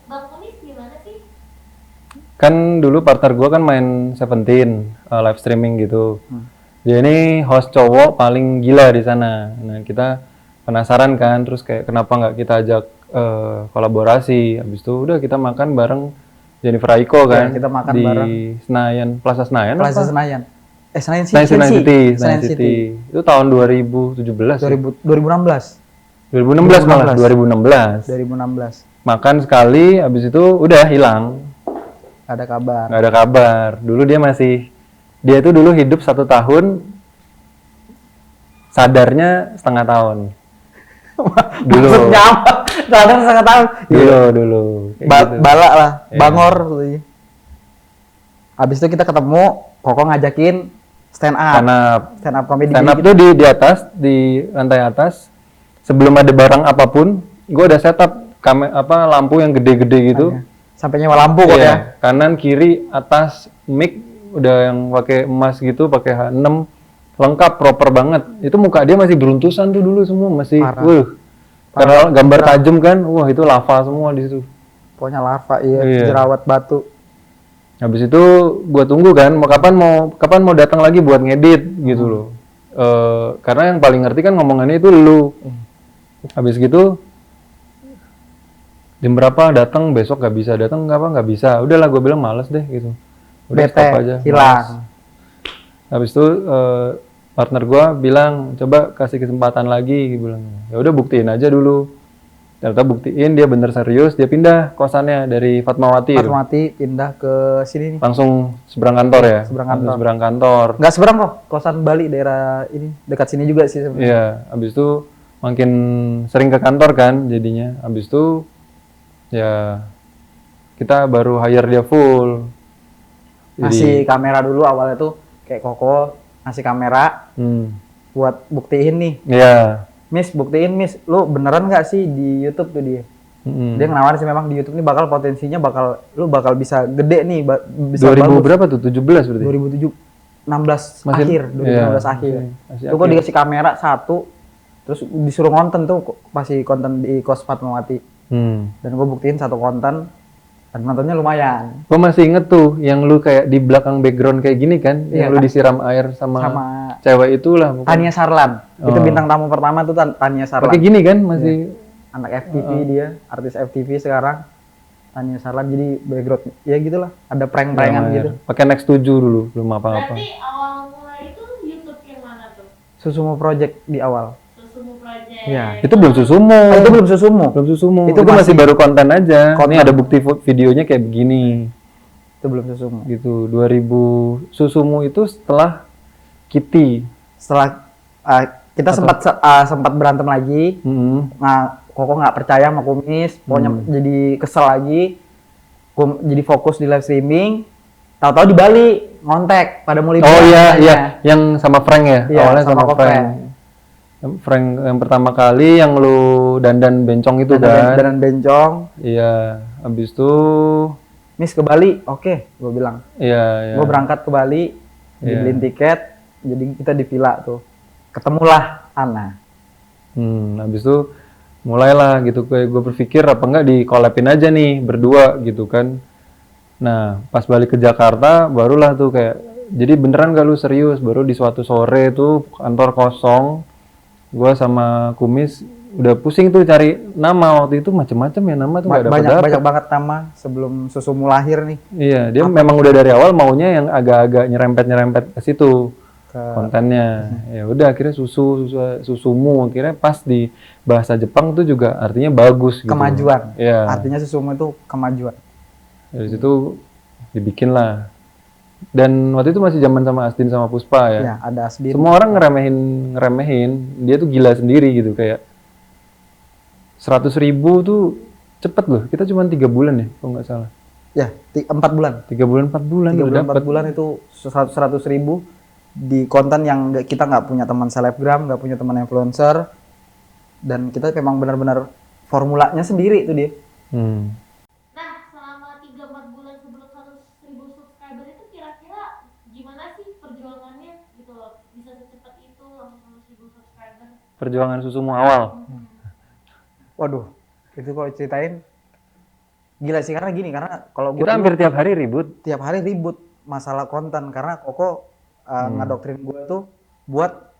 Bang Kunis gimana sih? Kan dulu partner gue kan main Seventeen, live streaming gitu. Dia ini host cowok paling gila di sana. Nah kita penasaran kan, terus kayak kenapa nggak kita ajak kolaborasi. Habis itu udah kita makan bareng Jennifer Aiko Iya, kan kita makan di bareng. Senayan, Plaza Senayan Plaza apa? Senayan. Senayan Senayan City. Senayan City. Itu tahun 2017 ya? 2016. 2016 malah, 2016. 2016. Makan sekali, habis itu udah hilang. Ada kabar. Nggak ada kabar. Dulu dia itu dulu hidup 1 tahun, sadarnya setengah tahun. Dulu. Maksudnya apa? Sadar setengah tahun. Dulu. Kayak gitu. Balak lah, Iya. bangor. Habis itu kita ketemu, Koko ngajakin stand up. Stand up comedy. Stand up tuh di atas, di lantai atas. Sebelum ada barang apapun, gue udah setup lampu yang gede-gede gitu. Sampai nyewa lampu kok ya. Kanan, kiri, atas, mic udah yang pakai emas gitu, pakai H6, lengkap, proper banget. Itu muka dia masih beruntusan tuh dulu semua, masih, karena gambar tajam kan, wah itu lava semua di situ. Pokoknya lava, iya. Jerawat batu. Habis itu gua tunggu kan, kapan mau datang lagi buat ngedit gitu loh. Karena yang paling ngerti kan ngomongannya itu lu. Habis gitu jam berapa datang, besok nggak bisa. Udahlah gue bilang males deh gitu. Udah Bete, stop aja. hilang. Habis itu partner gue bilang coba kasih kesempatan lagi, bilang ya udah buktiin aja dulu. Ternyata buktiin dia bener serius, dia pindah kosannya dari Fatmawati. Fatmawati pindah ke sini nih. Langsung seberang kantor ya. Seberang kantor. Nggak seberang kok, kosan Bali daerah ini dekat sini juga sih sebenarnya. Iya, habis itu makin sering ke kantor kan jadinya. Habis itu ya kita baru hire dia full. Ngasih kamera dulu awalnya tuh kayak Koko ngasih kamera buat buktiin nih. Iya. Miss, buktiin Miss, lu beneran nggak sih di YouTube tuh dia? Dia nawarin sih memang di YouTube ini potensinya lu bakal bisa gede nih, bisa 2000 bagus. berapa tuh? 17 berarti? 2016 akhir. Lu kok dikasih kamera satu, terus disuruh konten tuh, masih konten di kos Fatmawati. Dan gue buktiin satu konten, dan nontonnya lumayan. Gue masih inget tuh yang lu kayak di belakang background kayak gini kan, yang lu disiram air sama cewek itulah. Tania Sarlan, itu bintang tamu pertama tuh Tania Sarlan. Pakai gini kan masih. Anak FTV dia, artis FTV sekarang. Tania Sarlan jadi background, ya gitulah, ada prank-prankan gitu. Pakai Next 7 dulu, belum apa-apa. Berarti awal mulai itu YouTube yang mana tuh? Susumu Project di awal. Susumu Project. Iya. Itu belum Susumu. Itu belum Susumu. Itu masih baru konten aja. Ini ada bukti videonya kayak begini. Itu belum Susumu. Gitu. 2000 Susumu itu setelah Kitty. Setelah kita sempat berantem lagi. Nah, Koko nggak percaya sama Kumis, pokoknya jadi kesel lagi. Jadi fokus di live streaming. Tahu-tahu di Bali ngontek pada mau liburan. Oh iya, yang sama Frank ya. Iya, awalnya sama Frank. Frank yang pertama kali yang lu dandan bencong itu kan. Dandan bencong. Iya, habis itu Miss ke Bali, oke, gue bilang. Iya. Gue berangkat ke Bali, dibeliin tiket, jadi kita di villa tuh. Ketemulah Ana. Habis itu mulailah gitu, kayak gue berpikir apa enggak di-collab-in aja nih berdua gitu kan. Nah, pas balik ke Jakarta barulah tuh kayak, jadi beneran gak lu serius? Baru di suatu sore tuh kantor kosong, gue sama Kumis udah pusing tuh cari nama. Waktu itu macem-macem ya nama tuh gak dapet. Banyak banget nama sebelum Susumu lahir nih. Iya, dia memang udah dari awal maunya yang agak-agak nyerempet ke situ kontennya. Ya udah akhirnya Susumu, akhirnya pas di bahasa Jepang tuh juga artinya bagus gitu. Kemajuan. Iya. Artinya Susumu itu kemajuan. Dari situ dibikin lah. Dan waktu itu masih zaman sama Asdin sama Puspa ya. Iya, ada Asdin. Semua orang ngeremehin, dia tuh gila sendiri gitu, kayak 100.000 tuh cepet loh. Kita cuma 3 bulan ya, kalau nggak salah. Ya, 4 bulan. 3 bulan 4 bulan. 4 bulan itu 100.000 di konten yang kita nggak punya teman selebgram, nggak punya teman influencer, dan kita memang benar-benar formulanya sendiri itu dia. Nah, selama 3-4 bulan sebelum 100.000 subscriber itu kira-kira gimana sih perjuangannya gitu loh, bisa secepat itu langsung 100.000 subscriber? Perjuangan Susumu awal. Waduh, itu kalau ceritain Gila sih karena gini, karena kalau gue Kita hampir tiap hari ribut. tiap hari ribut masalah konten karena Koko ngadoktrin gue tuh buat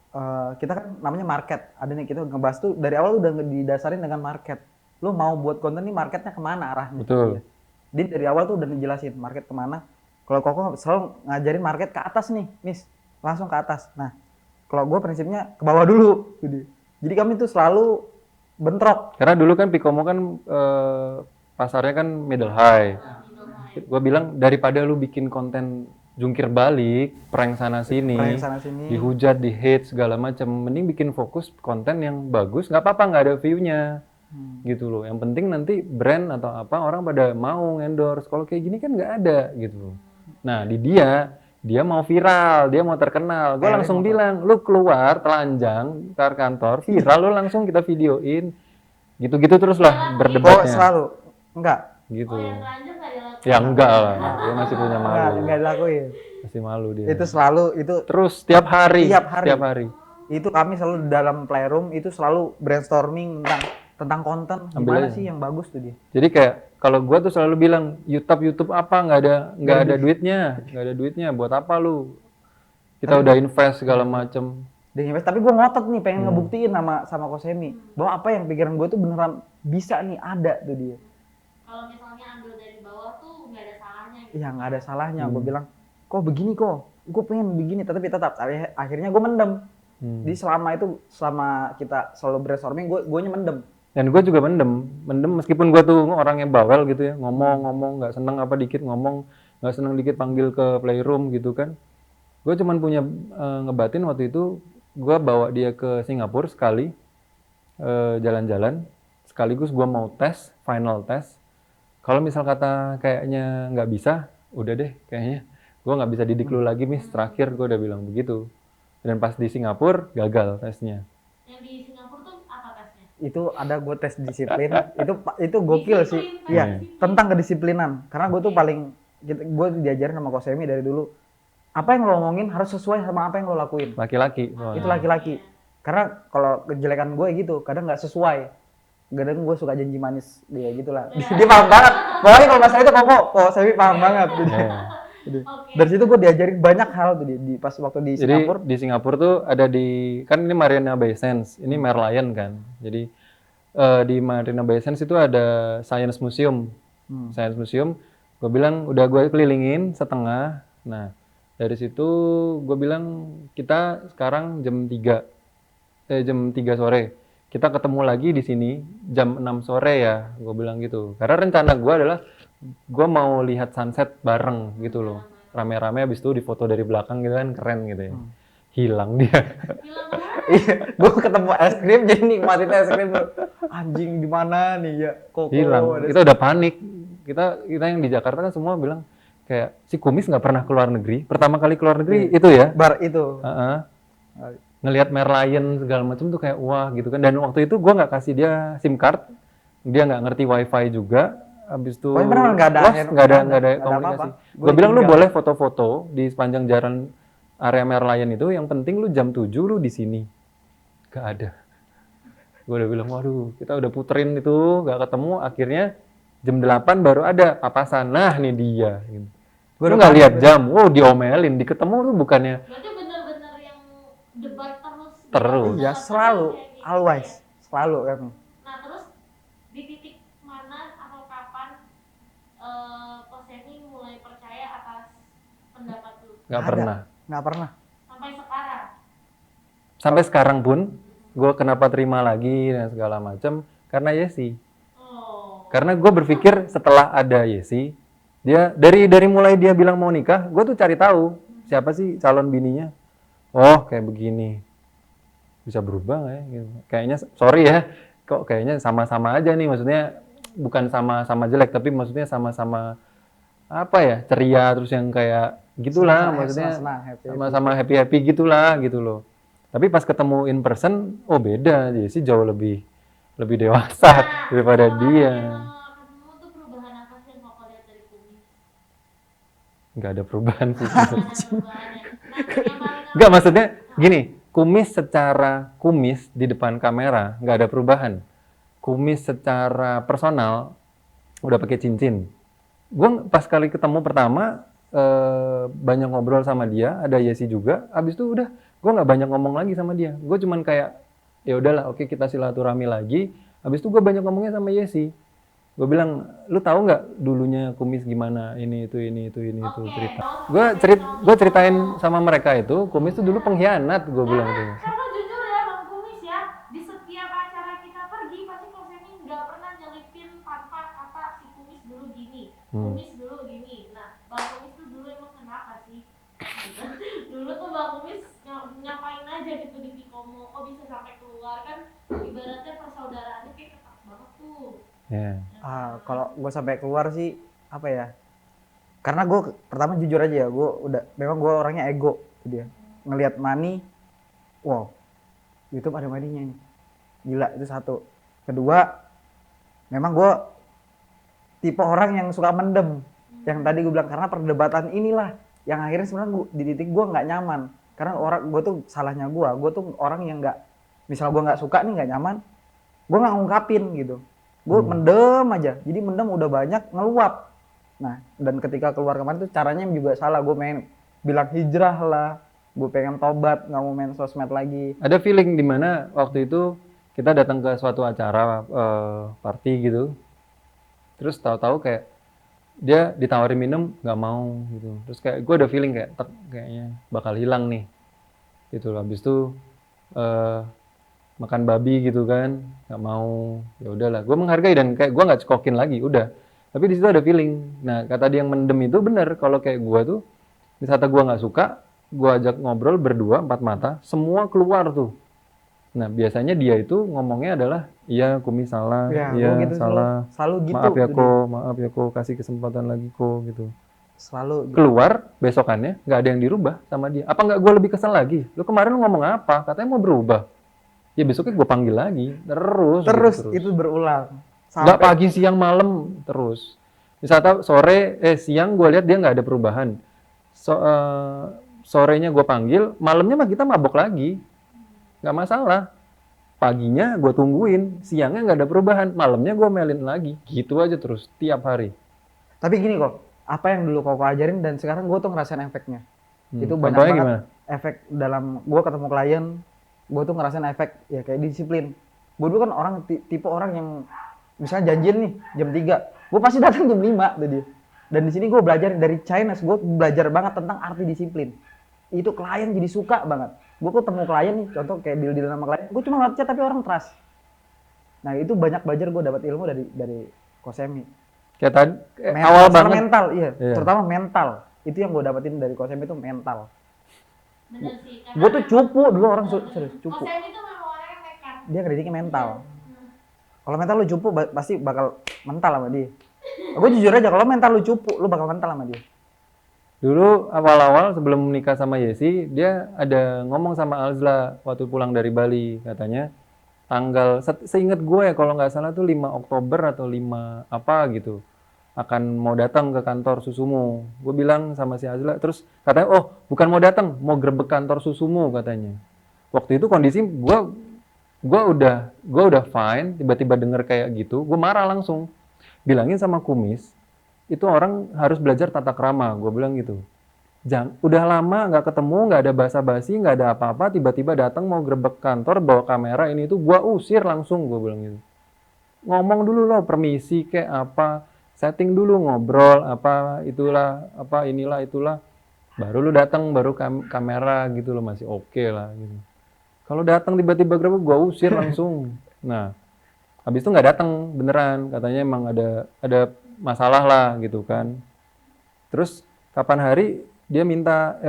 kita kan namanya market. Ada nih kita ngebahas tuh dari awal udah didasarin dengan market. Lu mau buat konten nih marketnya kemana arahnya? Betul. Dia dari awal tuh udah dijelasin market kemana. Kalau Koko selalu ngajarin market ke atas nih, Miss, langsung ke atas. Nah, kalau gue prinsipnya ke bawah dulu. Jadi kami tuh selalu bentrok. Karena dulu kan Picomo kan pasarnya kan middle high. Gue bilang daripada lu bikin konten jungkir balik, prank sana sini, dihujat, di-hate segala macam, mending bikin fokus konten yang bagus, nggak apa-apa nggak ada view-nya. Gitu loh. Yang penting nanti brand atau apa orang pada mau endorse. Kalau kayak gini kan nggak ada gitu loh. Nah, dia mau viral, dia mau terkenal. Gue langsung bilang, lu keluar telanjang ke kantor, viral, lu langsung kita videoin. Gitu-gitu terus lah berdebatnya. Selalu. Enggak. Gitu. yang telanjang nggak dilakukan. Ya enggak lah, dia masih punya malu. Enggak dilakuin. Masih malu dia. Itu selalu itu Terus tiap hari. Itu kami selalu dalam playroom itu selalu brainstorming tentang konten gimana sih yang bagus tuh dia. Jadi kayak kalau gua tuh selalu bilang YouTube apa nggak ada duitnya, buat apa lu? Kita udah invest segala macem. Tapi gue ngotot nih pengen ngebuktiin sama Kosemi bahwa apa yang pikiran gue tuh beneran bisa nih, ada tuh dia. Kalau misalnya ambil dari bawah tuh nggak ada salahnya. Gitu. Iya nggak ada salahnya. Gue bilang kok begini kok, gue pengen begini tapi akhirnya gue mendem. Jadi selama kita selalu brainstorming gue mendem. Dan gue juga mendem meskipun gue tuh orang yang bawel gitu ya, ngomong nggak seneng apa dikit ngomong, nggak seneng dikit panggil ke playroom gitu kan. Gue cuman punya ngebatin waktu itu, gue bawa dia ke Singapura sekali jalan-jalan, sekaligus gue mau final tes. Kalau misal kata kayaknya nggak bisa, udah deh kayaknya gue nggak bisa didik lu lagi Miss, terakhir gue udah bilang begitu. Dan pas di Singapura gagal tesnya. Yang di Singapura tuh apa tesnya? Itu ada gue tes disiplin, itu gokil sih. Iya, tentang kedisiplinan. Karena gue tuh gue diajarin sama Kosemi dari dulu. Apa yang lo ngomongin harus sesuai sama apa yang lo lakuin. Laki-laki. Itu laki-laki. Karena kalau kejelekan gue gitu, kadang nggak sesuai. Kadang gue suka janji manis dia gitulah. Dia paham banget. Pokoknya kalau masalah itu Kosemi paham banget. Dari situ gue diajarin banyak hal tuh pas waktu di Singapura. Jadi di Singapura tuh ada kan ini Marina Bay Sands, ini Merlion kan. Jadi di Marina Bay Sands itu ada Science Museum. Science Museum, gue bilang udah gue kelilingin setengah. Nah, dari situ gue bilang kita sekarang jam 3 sore. Kita ketemu lagi di sini jam 6 sore ya, gue bilang gitu. Karena rencana gue adalah gue mau lihat sunset bareng gitu loh. Rame-rame abis itu difoto dari belakang gitu kan, keren gitu ya. Hilang dia. Iya, gue ketemu es krim jadi nikmatin es krim. Anjing di mana nih ya? Koko. Hilang. Kita udah panik. Kita yang di Jakarta kan semua bilang kayak si Kumis nggak pernah keluar negeri. Pertama kali keluar negeri itu ya. Bar itu. Ngelihat Merlion segala macam tuh kayak wah gitu kan. Dan waktu itu gue nggak kasih dia SIM card. Dia nggak ngerti WiFi juga. Habis itu nggak ada komunikasi. Gue bilang lu boleh foto-foto di sepanjang jalan area Merlion itu, yang penting lu jam 7 lu di sini. Gak ada. Gue udah bilang, waduh, kita udah puterin itu, gak ketemu. Akhirnya jam 8 baru ada papasan. Nah, nih dia. Gitu. Gue udah gak lihat jam. Wow, diomelin. Diketemu tuh bukannya. Berarti bener-bener yang debat terus. Terus. Ya, selalu. Always. Selalu kan. Nah, terus di titik mana atau kapan Kosemi mulai percaya atas pendapat lu? Gak pernah. Nggak pernah. Sampai sekarang? Sampai sekarang pun, gue kenapa terima lagi dan segala macam karena Yesi. Karena gue berpikir setelah ada Yesi, dia dari mulai dia bilang mau nikah, gue tuh cari tahu siapa sih calon bininya. Oh kayak begini, bisa berubah nggak ya? Gitu. Kayaknya sorry ya, kok kayaknya sama-sama aja nih, maksudnya bukan sama-sama jelek, tapi maksudnya sama-sama apa ya, ceria terus yang kayak gitulah, maksudnya sama-sama happy gitulah gitu loh. Tapi pas ketemu in person, oh beda, Jesse jauh lebih dewasa daripada dia. Ketemu tuh perubahan apa sih yang Koko lihat dari Kumis? Nggak ada perubahan sih. Nggak, maksudnya gini, Kumis secara kumis di depan kamera nggak ada perubahan. Kumis secara personal udah pakai cincin. Gue pas kali ketemu pertama banyak ngobrol sama dia, ada Yesi juga. Abis itu udah, gue nggak banyak ngomong lagi sama dia. Gue cuman kayak ya udahlah, oke kita silaturahmi lagi. Abis itu gue banyak ngomongnya sama Yesi. Gue bilang, lu tahu nggak dulunya Kumis gimana? Ini itu cerita. Gue ceritain sama mereka itu, Kumis itu dulu pengkhianat. Gue bilang itu. Karena jujur ya Bang Kumis ya, di setiap acara kita pergi pasti Kak Semi nggak pernah nyelipin tanpa kata si Kumis dulu gini, Kumis dulu gini. Nah, Bang Kumis tuh dulu emang kenapa sih? Dulu tuh Bang Kumis ngapain aja gitu di Pikomo, kok bisa sampai keluar kan? Ibaratnya persaudaraannya kayak ketat banget tuh. Yeah. Kalau gue sampai keluar sih apa ya? Karena gue pertama jujur aja ya, memang gue orangnya ego gitu ya. Ngelihat money, wow, YouTube ada money-nya nih, gila itu satu. Kedua, memang gue tipe orang yang suka mendem. Yang tadi gue bilang karena perdebatan inilah yang akhirnya sebenarnya di titik gue nggak nyaman. Karena gue tuh salahnya gue tuh orang yang nggak, misal gue nggak suka nih nggak nyaman, gue nggak ngungkapin gitu. Gue mendem aja, jadi mendem udah banyak ngeluap. Nah, dan ketika keluar kemarin tuh caranya juga salah. Gue pengen bilang hijrah lah, gue pengen tobat, nggak mau main sosmed lagi. Ada feeling di mana waktu itu kita datang ke suatu acara party gitu, terus tahu-tahu kayak dia ditawarin minum nggak mau gitu. Terus kayak gue ada feeling kayak kayaknya bakal hilang nih, gitu. Habis itu makan babi gitu kan, nggak mau, ya udahlah, gue menghargai dan kayak gue nggak cekokin lagi, udah. Tapi di situ ada feeling. Nah, kata dia yang mendem itu bener. Kalau kayak gue tuh, misalnya gue nggak suka, gue ajak ngobrol berdua 4 mata, semua keluar tuh. Nah, biasanya dia itu ngomongnya adalah, iya Kumis salah, iya gitu, salah, selalu gitu, maaf ya ko, kasih kesempatan lagi ko, gitu. Selalu gitu. Keluar besokannya nggak ada yang dirubah sama dia. Apa nggak gue lebih kesel lagi? Lu kemarin lu ngomong apa? Katanya mau berubah. Ya besoknya gue panggil lagi, terus gitu, itu berulang. Nggak pagi, siang, malam, terus. Misalnya siang gue lihat dia nggak ada perubahan. Sorenya gue panggil, malamnya mah kita mabok lagi. Nggak masalah. Paginya gue tungguin, siangnya nggak ada perubahan, malamnya gue melin lagi. Gitu aja terus, tiap hari. Tapi gini kok, apa yang dulu kok ajarin dan sekarang gue tuh ngerasain efeknya. Itu banyak Contohnya banget gimana? efek dalam gue ketemu klien, gue tuh ngerasain efek ya kayak disiplin. Gue dulu kan orang tipe orang yang misalnya janjian nih jam 3, gue pasti datang jam 5 tuh dia. Dan di sini gue belajar dari China, gue belajar banget tentang arti disiplin. Itu klien jadi suka banget. Gue ketemu klien nih, contoh kayak deal sama klien, gue cuma ngeliat chat tapi orang trust. Nah itu banyak belajar gue dapat ilmu dari Ko Semi. Kayak tadi awal banget. Mental, iya. Terutama mental. Itu yang gue dapetin dari Ko Semi itu mental. Bener sih. Gue tuh cupu dulu orang serius cupu. Ko Semi itu memang orangnya nekat. Dia ngedidiknya mental. Kalau mental lu cupu pasti bakal mental sama dia. Gue jujur aja kalau mental lu cupu, lu bakal mental sama dia. Dulu awal-awal sebelum menikah sama Yesi, dia ada ngomong sama Alzla waktu pulang dari Bali, katanya tanggal, seingat gue ya kalau nggak salah tuh 5 Oktober atau 5 apa gitu, akan mau datang ke kantor Susumu. Gue bilang sama si Alzla, terus katanya, oh bukan mau datang, mau grebek kantor Susumu katanya. Waktu itu kondisi gue udah fine, tiba-tiba denger kayak gitu, gue marah langsung. Bilangin sama Kumis, itu orang harus belajar tata krama, gue bilang gitu. Udah lama nggak ketemu, nggak ada basa-basi, nggak ada apa-apa, tiba-tiba datang mau grebek kantor, bawa kamera ini itu, gue usir langsung, gue bilang gitu. Ngomong dulu loh, permisi kayak apa, setting dulu ngobrol, apa itulah, apa inilah itulah, baru lu datang, baru kamera gitu loh, masih oke lah gitu. Kalau datang tiba-tiba grebek, gue usir langsung. Nah, habis itu nggak datang beneran, katanya emang ada masalah lah gitu kan. Terus kapan hari dia minta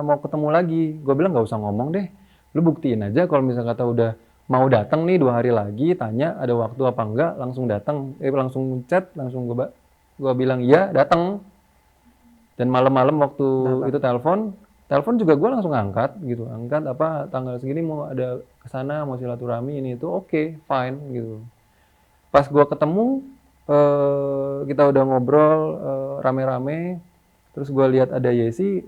mau ketemu lagi. Gue bilang nggak usah ngomong deh, lu buktiin aja kalau misalnya kata udah mau datang nih 2 hari lagi, tanya ada waktu apa enggak, langsung datang, langsung chat, langsung gue bilang iya datang. Dan malam-malam waktu itu telepon juga gue langsung angkat apa tanggal segini mau ada kesana, mau silaturahmi ini itu, oke, fine gitu. Pas gue ketemu, kita udah ngobrol rame-rame, terus gue lihat ada Yesi,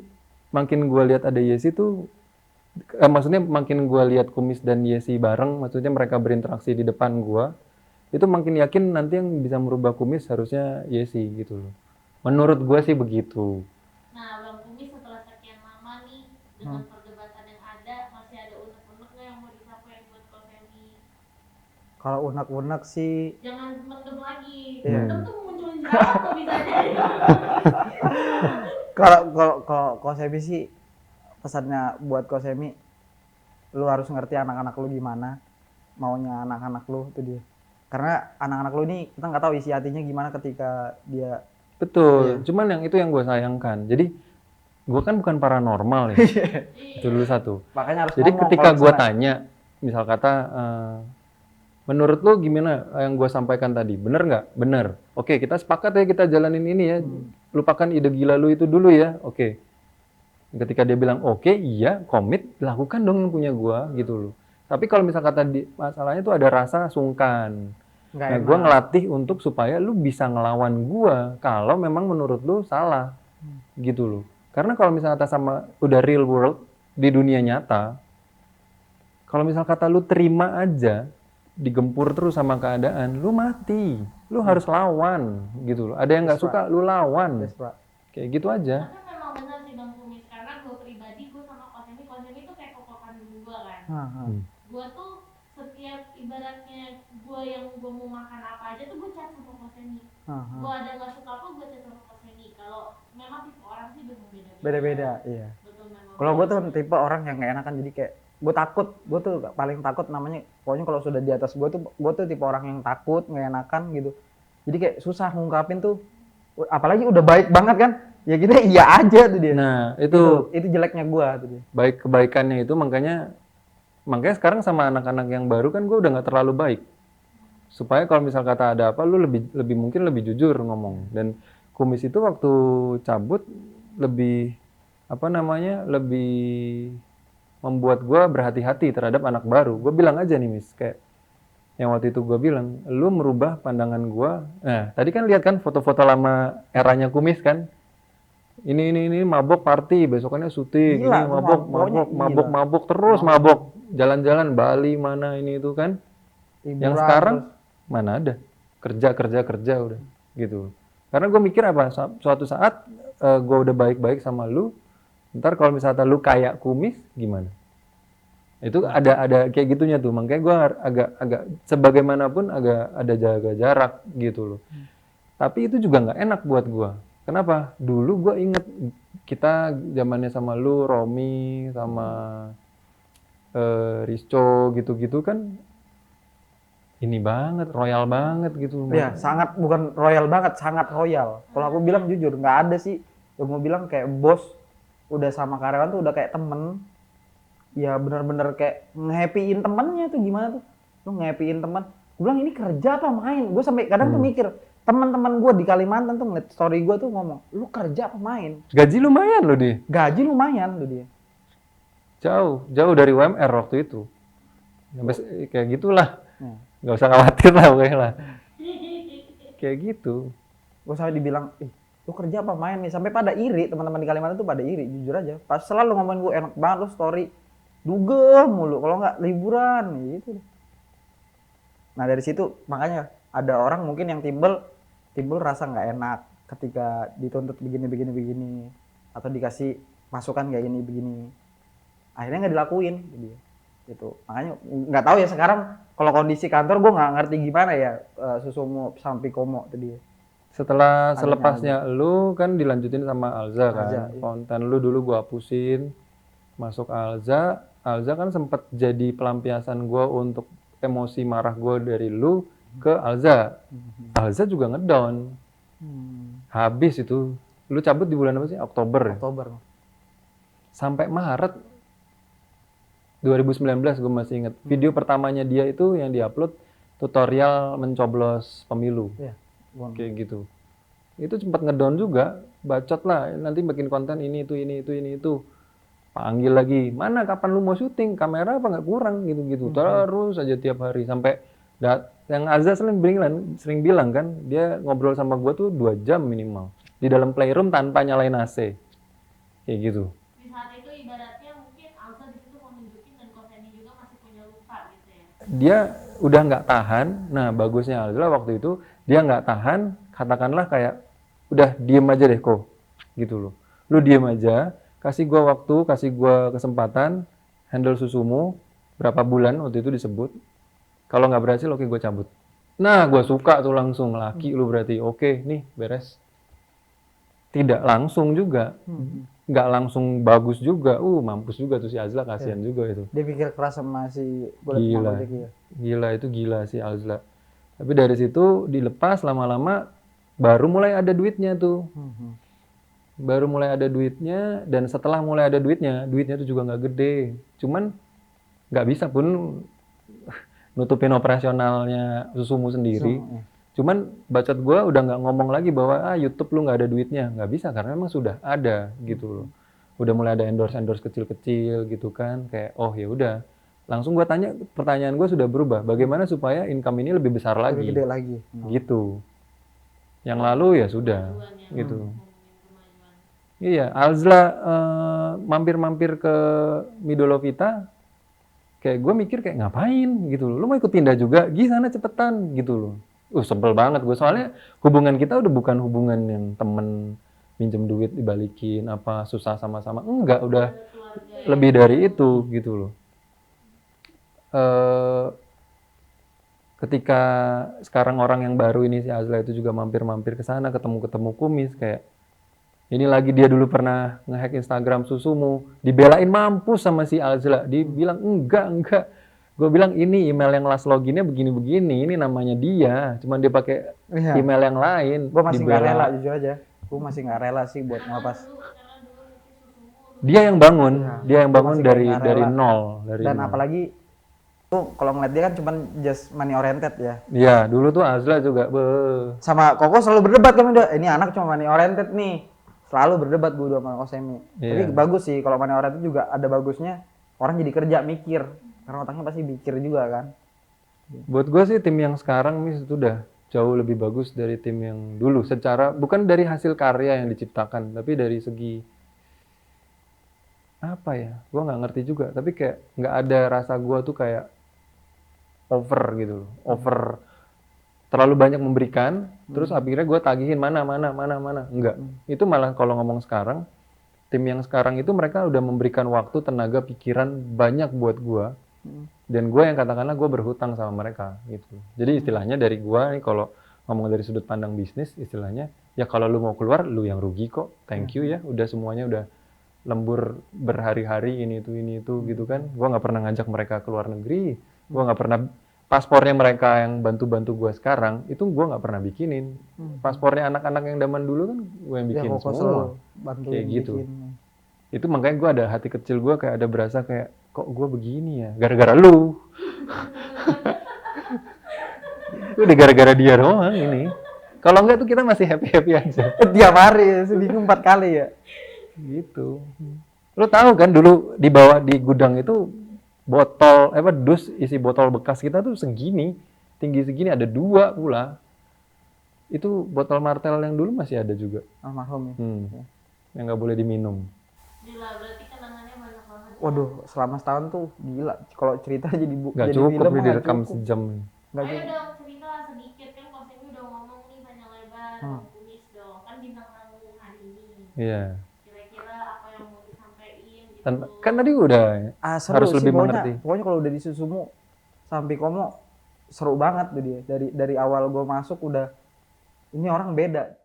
makin gue lihat ada Yesi tuh, maksudnya makin gue lihat Kumis dan Yesi bareng, maksudnya mereka berinteraksi di depan gue, itu makin yakin nanti yang bisa merubah Kumis harusnya Yesi gitu loh. Menurut gue sih begitu. Nah, Bang Kumis setelah sekian lama nih dengan perdebatan yang ada, masih ada unek-unek nggak yang mau disampaikan buat Ko Feby? Kalau unek-unek sih Jangan mendem lagi. Iya. Mendem tuh munculin jerawat tuh bisa jadi. kalau Kosemi sih pesannya buat Kosemi, lu harus ngerti anak-anak lu gimana, maunya anak-anak lu itu dia. Karena anak-anak lu ini kita nggak tahu isi hatinya gimana ketika dia. Betul, Iya. cuman yang itu yang gue sayangkan. Jadi gue kan bukan paranormal ya, itu dulu satu. Makanya harus Jadi ngomong ketika kalau gue misalnya- tanya, misal kata, menurut lo gimana yang gue sampaikan tadi, bener nggak? Bener. Oke, kita sepakat ya kita jalanin ini ya. Lupakan ide gila lu itu dulu ya. Oke. Ketika dia bilang oke, iya, komit, lakukan dong yang punya gue gitu loh. Tapi kalau misal kata masalahnya itu ada rasa sungkan. nggak Nah, enak. gue ngelatih untuk supaya lu bisa ngelawan gue kalau memang menurut lu salah, gitu loh. Karena kalau misalnya kata sama udah real world di dunia nyata, kalau misal kata lu terima aja, digempur terus sama keadaan, lu mati. Lu harus lawan, gitu loh. Ada yang nggak Yes, suka, lu lawan. Yes, Pak. Kayak gitu aja. Tapi memang benar sih Bang Kumis, karena gue pribadi, gue sama Kosemi tuh kayak kokokan dulu gue kan. Gue tuh setiap ibaratnya gue yang gue mau makan apa aja tuh gue chat sama Kosemi. Gue ada nggak suka apa gue chat sama Kosemi. Kalau memang tipe orang sih beda-beda. Beda-beda, iya. Betul memang. Kalau gue tuh tipe orang yang nggak enakan, jadi kayak gue takut, gue tuh paling takut namanya, pokoknya kalau sudah di atas gue tuh tipe orang yang takut, nggak enakan gitu. Jadi kayak susah ngungkapin tuh, apalagi udah baik banget kan, ya kita iya aja tuh dia. Nah, itu Itu jeleknya gue tuh dia. baik kebaikannya itu makanya sekarang sama anak-anak yang baru kan gue udah nggak terlalu baik. Supaya kalau misal kata ada apa, lu lebih mungkin lebih jujur ngomong. Dan Kumis itu waktu cabut lebih lebih membuat gue berhati-hati terhadap anak baru. Gue bilang aja nih, Miss, kayak yang waktu itu gue bilang, lu merubah pandangan gue. Nah, tadi kan lihat kan foto-foto lama eranya Kumis kan? Ini mabok party, besokannya syuting, Gila, ini mabok, pokoknya gila. mabok terus mabok. Jalan-jalan Bali mana ini itu kan. Yang Liburan, sekarang terus. mana ada. Kerja udah gitu. Karena gue mikir apa, suatu saat gue udah baik-baik sama lu, ntar kalau misalnya lu kayak Kumis gimana? Itu ada kayak gitunya tuh, makanya gue agak sebagaimanapun agak ada jaga jarak gitu loh. Tapi itu juga nggak enak buat gue. Kenapa? Dulu gue inget kita zamannya sama lu, Romi, sama Risco gitu-gitu kan ini banget, royal banget gitu. Iya, sangat, bukan royal banget, sangat royal. Kalau aku bilang jujur, nggak ada sih yang mau bilang kayak bos udah sama karyawan tuh udah kayak temen. Ya bener-bener kayak nge-happy-in temennya tuh gimana tuh. Lu nge-happy-in temen. Gue bilang ini kerja apa main? Gue sampai kadang tuh mikir, teman-teman gue di Kalimantan tuh ngeliat story gue tuh ngomong, lu kerja apa main? Gaji lumayan loh dia. Gaji lumayan tuh dia. Jauh dari UMR waktu itu. Sampai kayak gitulah. Ya. Nggak usah khawatir lah pokoknya lah. Kayak gitu. Gue sampai dibilang, lu kerja apa main nih? Sampai pada iri, teman-teman di Kalimantan tuh pada iri, jujur aja. Pas selalu ngomongin gue, enak banget lu story. Dugem mulu, kalau nggak liburan gitu. Nah dari situ makanya ada orang mungkin yang timbul rasa nggak enak ketika dituntut begini atau dikasih masukan kayak gini begini. Akhirnya nggak dilakuin gitu. Makanya nggak tahu ya sekarang kalau kondisi kantor gue nggak ngerti gimana ya Susumu sampai Komo tadi. Setelah selepasnya lu kan dilanjutin sama Alza kan. Alza, iya. Konten lu dulu gua hapusin. Masuk Alza kan sempat jadi pelampiasan gua untuk emosi marah gua dari lu ke Alza. Alza juga ngedown. Habis itu. Lu cabut di bulan apa sih? Oktober. Oktober. Sampai Maret 2019 gue masih inget. Video pertamanya dia itu yang diupload tutorial mencoblos pemilu. Iya. Kayak gitu. Itu sempat ngedown juga, bacot lah, nanti bikin konten ini itu. Panggil lagi, mana kapan lu mau syuting, kamera apa nggak kurang gitu-gitu. Terus aja tiap hari sampai yang Azza sering bilang kan, dia ngobrol sama gua tuh 2 jam minimal di dalam playroom tanpa nyalain AC. Kayak gitu. Di saat itu ibaratnya mungkin Alza di situ mau nunjukin dan Koseni juga masih punya luka gitu ya. dia udah nggak tahan. Nah bagusnya Azla waktu itu dia nggak tahan, katakanlah kayak udah diem aja deh kok gitu loh. Lu diem aja, kasih gua waktu, kasih gua kesempatan handle susumu berapa bulan waktu itu disebut. Kalau nggak berhasil oke gue cabut. Nah gue suka tuh langsung, laki lu berarti, oke nih beres. Tidak langsung juga, nggak langsung bagus juga. Mampus juga tuh si Azla, kasihan juga itu. Dia pikir keras sama si Bulat Gila, Gojek ya. gila itu gila si Azla. Tapi dari situ dilepas lama-lama baru mulai ada duitnya tuh. Baru mulai ada duitnya, dan setelah mulai ada duitnya tuh juga nggak gede. Cuman nggak bisa pun nutupin operasionalnya susumu sendiri. Cuman bacot gue udah nggak ngomong lagi bahwa YouTube lu nggak ada duitnya, nggak bisa karena memang sudah ada gitu loh. Udah mulai ada endorse kecil-kecil gitu kan, kayak oh ya udah. Langsung gue tanya, pertanyaan gue sudah berubah, bagaimana supaya income ini lebih besar lagi? Lebih gede lagi. Gitu. Yang lalu ya sudah, gitu. Iya, Azla mampir-mampir ke Midolovita, kayak gue mikir kayak ngapain gitu loh. Lu mau ikut pindah juga? Gi sana cepetan gitu loh. Sebel banget gue, soalnya hubungan kita udah bukan hubungan yang temen minjem duit dibalikin apa susah sama-sama, enggak, udah lebih dari itu gitu loh. Ketika sekarang orang yang baru ini si Azla itu juga mampir-mampir ke sana, ketemu Kumis, kayak ini lagi dia dulu pernah ngehack Instagram susumu, dibelain mampus sama si Azla, dibilang enggak. Gue bilang ini email yang last loginnya begini-begini, ini namanya dia, cuman dia pakai email yang lain. Gue masih nggak rela, jujur aja. Gue masih nggak rela sih buat ngelepas. Dia yang bangun, dari nol. Dan apalagi tuh kalau ngeliat dia kan cuman just money oriented ya. Iya, dulu tuh Azla juga. Sama Koko selalu berdebat kan udah, ini anak cuma money oriented nih. Selalu berdebat gue sama Kosemi. Tapi bagus sih kalau money oriented juga ada bagusnya. Orang jadi kerja mikir. Karena otaknya pasti mikir juga kan. Buat gue sih tim yang sekarang itu udah jauh lebih bagus dari tim yang dulu. Secara bukan dari hasil karya yang diciptakan, tapi dari segi apa ya? Gue nggak ngerti juga. Tapi kayak nggak ada rasa gue tuh kayak over gitu, over terlalu banyak memberikan. Terus akhirnya gue tagihin mana. Enggak. Itu malah kalau ngomong sekarang, tim yang sekarang itu mereka udah memberikan waktu, tenaga, pikiran banyak buat gue. Dan gue yang katakanlah gue berhutang sama mereka gitu. Jadi istilahnya dari gue nih kalau ngomong dari sudut pandang bisnis, istilahnya ya kalau lu mau keluar lu yang rugi kok. Thank you ya, udah semuanya udah lembur berhari-hari ini itu gitu kan. Gue nggak pernah ngajak mereka ke luar negeri. Gue nggak pernah, paspornya mereka yang bantu gue sekarang itu gue nggak pernah bikinin. Paspornya anak-anak yang zaman dulu kan gue yang bikin semua. Kayak gitu. Itu makanya gue ada hati kecil gue kayak ada berasa kayak kok gue begini ya, gara-gara lu. Udah gara-gara dia doang ini. Kalau enggak tuh kita masih happy-happy aja. Tiap hari, seminggu 4 kali ya. Gitu. Lu tahu kan dulu dibawa di gudang itu botol, dus isi botol bekas kita tuh segini, tinggi segini, ada 2 pula. Itu botol Martel yang dulu masih ada juga. Almarhum ya. Yang nggak boleh diminum. Gila, berarti kenangannya banyak banget. Waduh, selama setahun tuh gila. Kalau cerita jadi nggak jadi cukup film nih direkam sejam. Nggak Ayo cukup. dong cerita sedikit, kan Kosemi udah ngomong nih panjang lebar, Kumis dong, kan bintang tamu hari ini. Iya. Kira-kira apa yang mau disampaikan gitu. Kan tadi udah Seru harus sih, lebih mengerti. Pokoknya kalau udah di Susumu sampai Komo seru banget tuh dia. Dari awal gue masuk udah ini orang beda.